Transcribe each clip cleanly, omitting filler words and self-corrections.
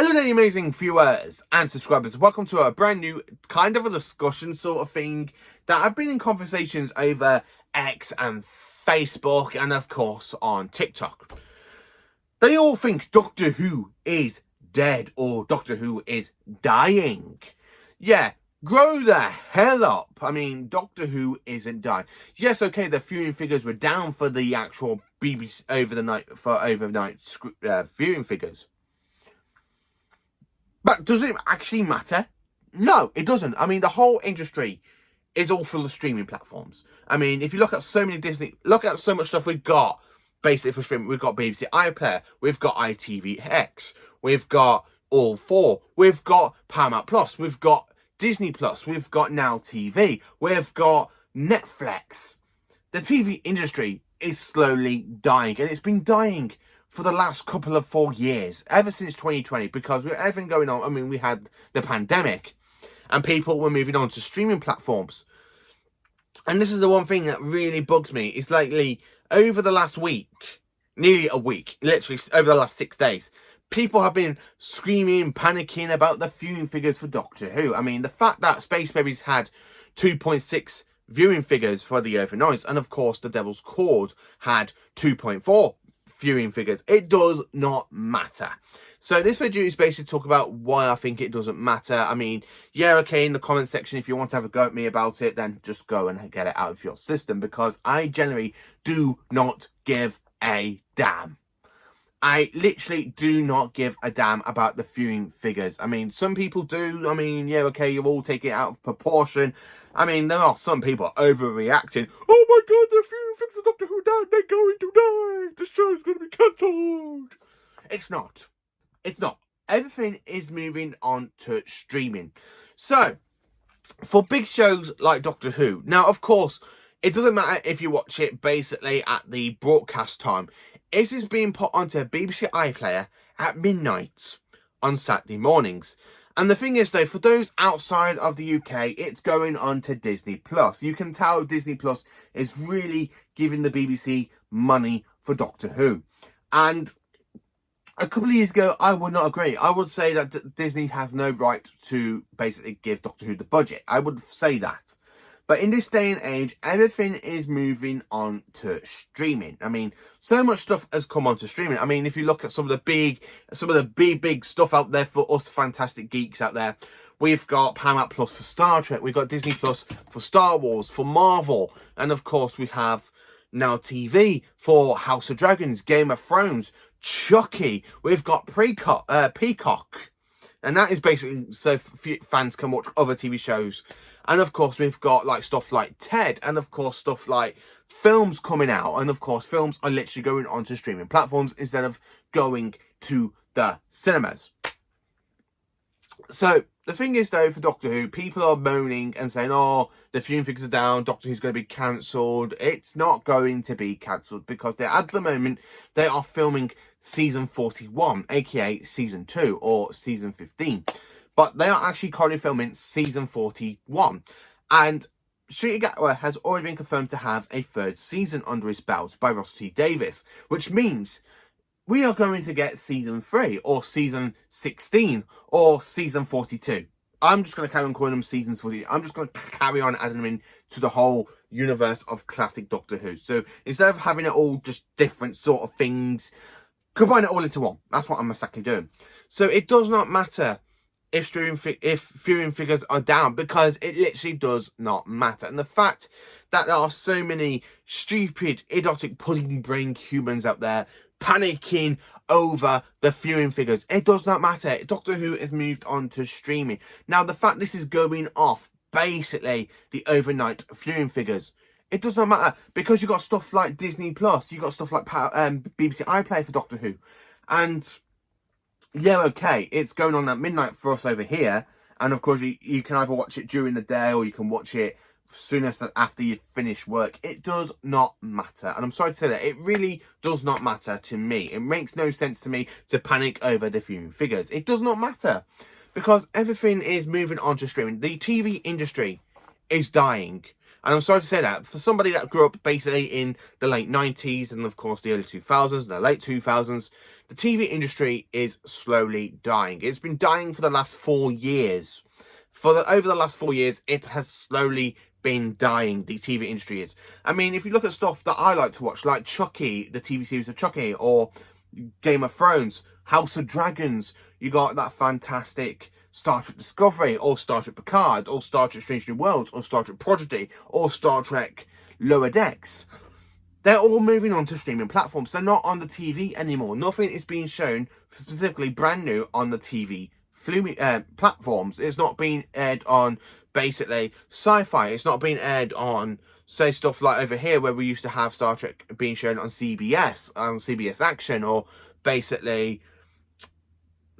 Hello there, you amazing viewers and subscribers. Welcome to a brand new kind of a discussion sort of thing that I've been in conversations over X and Facebook and of course on TikTok. They all think Doctor Who is dead or Doctor Who is dying. Yeah, grow the hell up. I mean, Doctor Who isn't dying. Yes, okay, the viewing figures were down for the actual BBC overnight viewing figures. But does it actually matter? No, it doesn't. I mean, the whole industry is all full of streaming platforms. I mean, if you look at so many look at so much stuff we've got basically for streaming. We've got BBC iPlayer, we've got ITVX, we've got All 4, we've got Paramount Plus, we've got Disney Plus, we've got Now TV, we've got Netflix. The TV industry is slowly dying, and it's been dying for the last couple of 4 years, ever since 2020, because with everything going on. I mean, we had the pandemic and people were moving on to streaming platforms. And this is the one thing that really bugs me. It's lately, over the last week, nearly a week, literally over the last 6 days, people have been screaming, panicking about the viewing figures for Doctor Who. I mean, the fact that Space Babies had 2.6 viewing figures for the overnights, and of course the Devil's Cord had 2.4 viewing figures, it does not matter. So this video is basically talk about why I think it doesn't matter. I mean, yeah, okay, in the comment section, if you want to have a go at me about it, then just go and get it out of your system, because I generally do not give a damn. I literally do not give a damn about the viewing figures. I mean, some people do. I mean, yeah, okay, you all take it out of proportion. I mean, there are some people overreacting. Oh my god, the viewing figures of Doctor Who died. They're going to die. The show's going to be cancelled. It's not. It's not. Everything is moving on to streaming. So, for big shows like Doctor Who, now, of course, it doesn't matter if you watch it basically at the broadcast time. It is being put onto BBC iPlayer at midnight on Saturday mornings. And the thing is, though, for those outside of the UK, it's going on to Disney Plus. You can tell Disney Plus is really giving the BBC money for Doctor Who. And a couple of years ago, I would not agree. I would say that Disney has no right to basically give Doctor Who the budget. I would say that. But in this day and age, everything is moving on to streaming. I mean, so much stuff has come onto streaming. I mean, if you look at some of the big stuff out there for us fantastic geeks out there, we've got Paramount Plus for Star Trek, we've got Disney Plus for Star Wars, for Marvel, and of course we have Now TV for House of Dragons, Game of Thrones, Chucky. We've got Peacock. And that is basically so fans can watch other TV shows. And of course, we've got like stuff like Ted, and of course stuff like films coming out. And of course, films are literally going onto streaming platforms instead of going to the cinemas. So the thing is, though, for Doctor Who, people are moaning and saying, oh, the viewing figures are down, Doctor Who's going to be cancelled. It's not going to be cancelled, because at the moment they are filming season 41, aka season 2 or season 15. But they are actually currently filming season 41. And Ncuti Gatwa has already been confirmed to have a third season under his belt by Russell T Davies, which means we are going to get season 3 or season 16 or season 42. I'm just going to carry on calling them seasons 40. I'm just going to carry on adding them in to the whole universe of classic Doctor Who. So instead of having it all just different sort of things, combine it all into one. That's what I'm exactly doing. So it does not matter if viewing figures are down, because it literally does not matter. And the fact that there are so many stupid, idiotic, pudding brain humans out there panicking over the viewing figures, it does not matter. Doctor Who has moved on to streaming. Now, the fact this is going off basically the overnight viewing figures, it does not matter, because you've got stuff like Disney Plus, you've got stuff like BBC iPlayer for Doctor Who, and yeah, okay, it's going on at midnight for us over here, and of course you can either watch it during the day or you can watch it soon as after you finish work. It does not matter, and I'm sorry to say that, it really does not matter to me. It makes no sense to me to panic over the viewing figures. It does not matter, because everything is moving on to streaming. The TV industry is dying. And I'm sorry to say that, for somebody that grew up basically in the late 90s and of course the early 2000s and the late 2000s, The TV industry is slowly dying. It's been dying for the last 4 years. Over the last 4 years, it has slowly been dying. The TV industry is. I mean, if you look at stuff that I like to watch, like Chucky, the TV series of Chucky, or Game of Thrones, House of Dragons, you got that fantastic Star Trek Discovery, or Star Trek Picard, or Star Trek Strange New Worlds, or Star Trek Prodigy, or Star Trek Lower Decks. They're all moving on to streaming platforms. They're not on the TV anymore. Nothing is being shown specifically brand new on the TV platforms. It's not being aired on basically sci-fi. It's not being aired on, say, stuff like over here where we used to have Star Trek being shown on CBS Action, or basically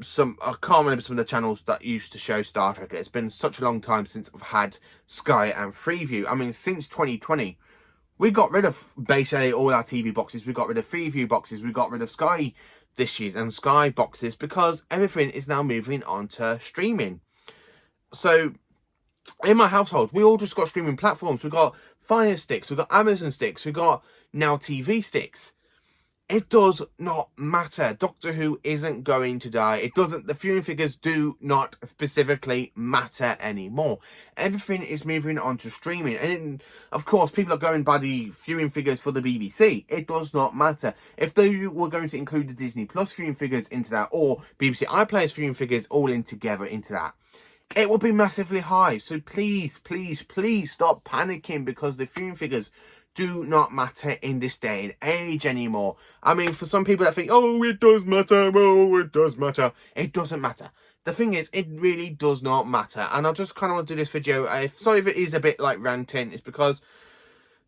I can't remember some of the channels that used to show Star Trek. It's been such a long time since I've had Sky and Freeview. I mean, since 2020, we got rid of basically all our TV boxes. We got rid of Freeview boxes. We got rid of Sky dishes and Sky boxes because everything is now moving on to streaming. So in my household, we all just got streaming platforms. We got Fire Sticks. We got Amazon Sticks. We got Now TV Sticks. It does not matter. Doctor Who isn't going to die. It doesn't. The viewing figures do not specifically matter anymore. Everything is moving on to streaming. And of course, people are going by the viewing figures for the BBC. It does not matter. If they were going to include the Disney Plus viewing figures into that, or BBC iPlayer's viewing figures all in together into that, it will be massively high. So please, please, please stop panicking because the viewing figures do not matter in this day and age anymore. I mean, for some people that think, oh, it does matter, oh, it does matter. It doesn't matter. The thing is, it really does not matter. And I just kind of want to do this video. Sorry if it is a bit like ranting. It's because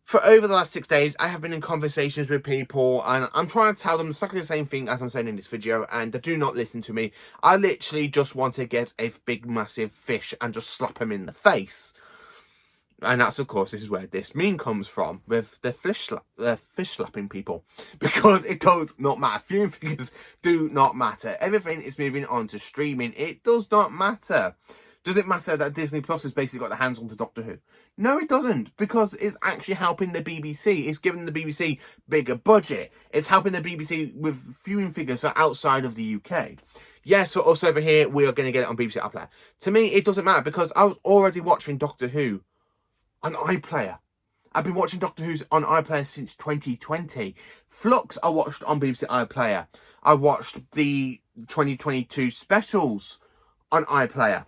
for over the last 6 days, I have been in conversations with people and I'm trying to tell them exactly the same thing as I'm saying in this video, and they do not listen to me. I literally just want to get a big, massive fish and just slap him in the face. And that's, of course, this is where this meme comes from, with the fish slapping people. Because it does not matter. Viewing figures do not matter. Everything is moving on to streaming. It does not matter. Does it matter that Disney Plus has basically got the hands on to Doctor Who? No, it doesn't. Because it's actually helping the BBC. It's giving the BBC bigger budget. It's helping the BBC with viewing figures for outside of the UK. Yes, for us over here, we are going to get it on BBC iPlayer. To me, it doesn't matter because I was already watching Doctor Who on iPlayer. I've been watching Doctor Who's on iPlayer since 2020. Flux I watched on BBC iPlayer. I watched the 2022 specials on iPlayer.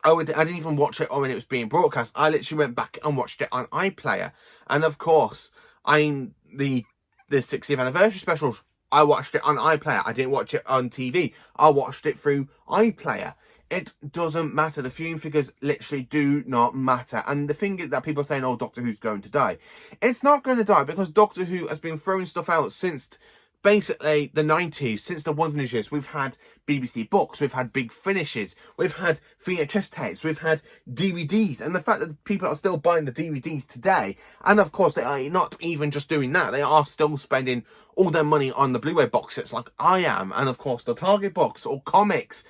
I didn't even watch it when it was being broadcast. I literally went back and watched it on iPlayer. And of course, the 60th anniversary specials, I watched it on iPlayer. I didn't watch it on TV. I watched it through iPlayer. It doesn't matter. The viewing figures literally do not matter. And the thing is that people are saying, oh, Doctor Who's going to die. It's not going to die because Doctor Who has been throwing stuff out since basically the 90s, since the Wonder Years. We've had BBC books, we've had big finishes, we've had VHS tapes, we've had DVDs. And the fact that people are still buying the DVDs today, and of course they are not even just doing that, they are still spending all their money on the Blu-ray box sets like I am, and of course the Target box or comics.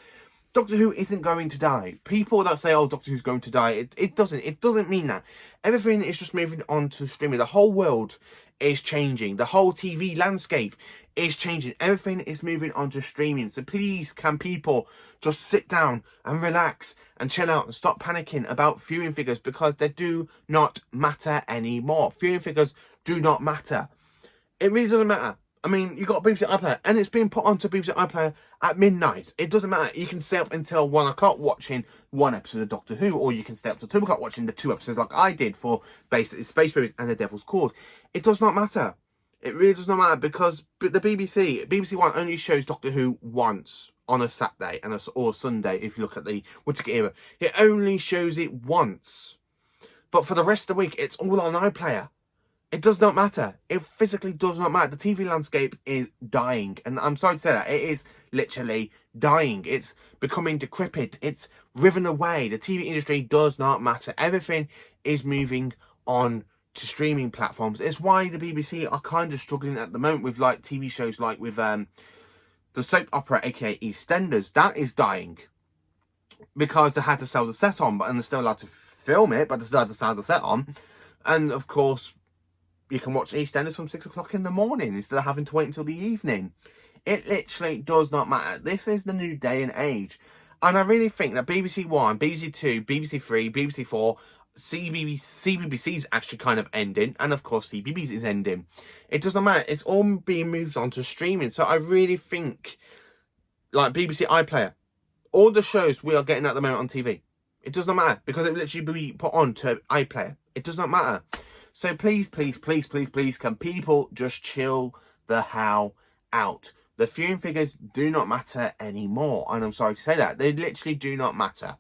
Doctor Who isn't going to die. People that say, oh, Doctor Who's going to die, it doesn't mean that. Everything is just moving on to streaming. The whole world is changing. The whole TV landscape is changing. Everything is moving on to streaming. So please, can people just sit down and relax and chill out and stop panicking about viewing figures because they do not matter anymore. Viewing figures do not matter. It really doesn't matter. I mean, you got BBC iPlayer, and it's being put onto BBC iPlayer at midnight. It doesn't matter. You can stay up until 1 o'clock watching one episode of Doctor Who, or you can stay up till 2 o'clock watching the 2 episodes like I did for basically Space Babies and The Devil's Cord. It does not matter. It really does not matter because the BBC One only shows Doctor Who once on a Saturday or a Sunday if you look at the Winter era. It only shows it once. But for the rest of the week, it's all on iPlayer. It does not matter. It physically does not matter. The TV landscape is dying. And I'm sorry to say that. It is literally dying. It's becoming decrepit. It's riven away. The TV industry does not matter. Everything is moving on to streaming platforms. It's why the BBC are kind of struggling at the moment with like TV shows like with the soap opera, aka EastEnders. That is dying. Because they had to sell the set on, and they're still allowed to film it, but they still had to sell the set on. And of course, you can watch EastEnders from 6 o'clock in the morning instead of having to wait until the evening. It literally does not matter. This is the new day and age. And I really think that BBC One, BBC Two, BBC Three, BBC Four, CBBC's actually kind of ending, and of course CBBC is ending. It doesn't matter. It's all being moved on to streaming. So I really think, like BBC iPlayer, all the shows we are getting at the moment on TV, it does not matter because it will literally be put on to iPlayer. It does not matter. So please, please, please, please, please, can people just chill the hell out? The viewing figures do not matter anymore. And I'm sorry to say that. They literally do not matter.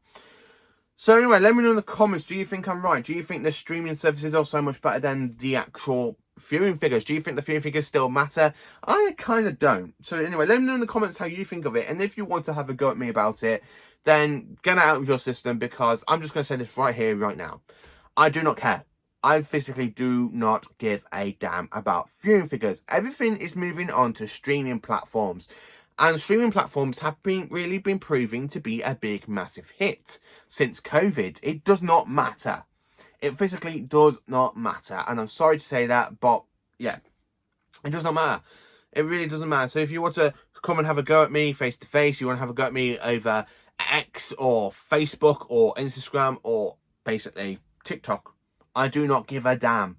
So anyway, let me know in the comments. Do you think I'm right? Do you think the streaming services are so much better than the actual viewing figures? Do you think the viewing figures still matter? I kind of don't. So anyway, let me know in the comments how you think of it. And if you want to have a go at me about it, then get it out of your system, because I'm just going to say this right here, right now. I do not care. I physically do not give a damn about viewing figures. Everything is moving on to streaming platforms. And streaming platforms have really been proving to be a big, massive hit since COVID. It does not matter. It physically does not matter. And I'm sorry to say that, but yeah, it does not matter. It really doesn't matter. So if you want to come and have a go at me face to face, you want to have a go at me over X or Facebook or Instagram or basically TikTok, I do not give a damn.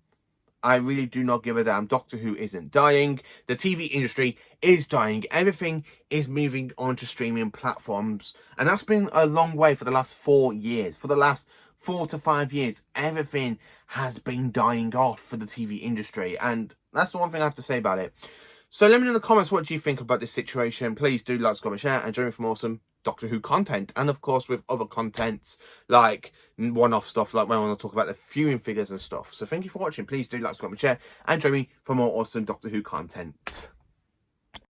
I really do not give a damn. Doctor Who isn't dying. The TV industry is dying. Everything is moving on to streaming platforms. And that's been a long way for the last 4 years. For the last 4 to 5 years, everything has been dying off for the TV industry. And that's the one thing I have to say about it. So let me know in the comments, what do you think about this situation? Please do like, comment, share, and join me for more awesome Doctor Who content. And of course with other contents like one-off stuff, like when I want to talk about the viewing figures and stuff. So thank you for watching. Please do like, comment, share, and join me for more awesome Doctor Who content.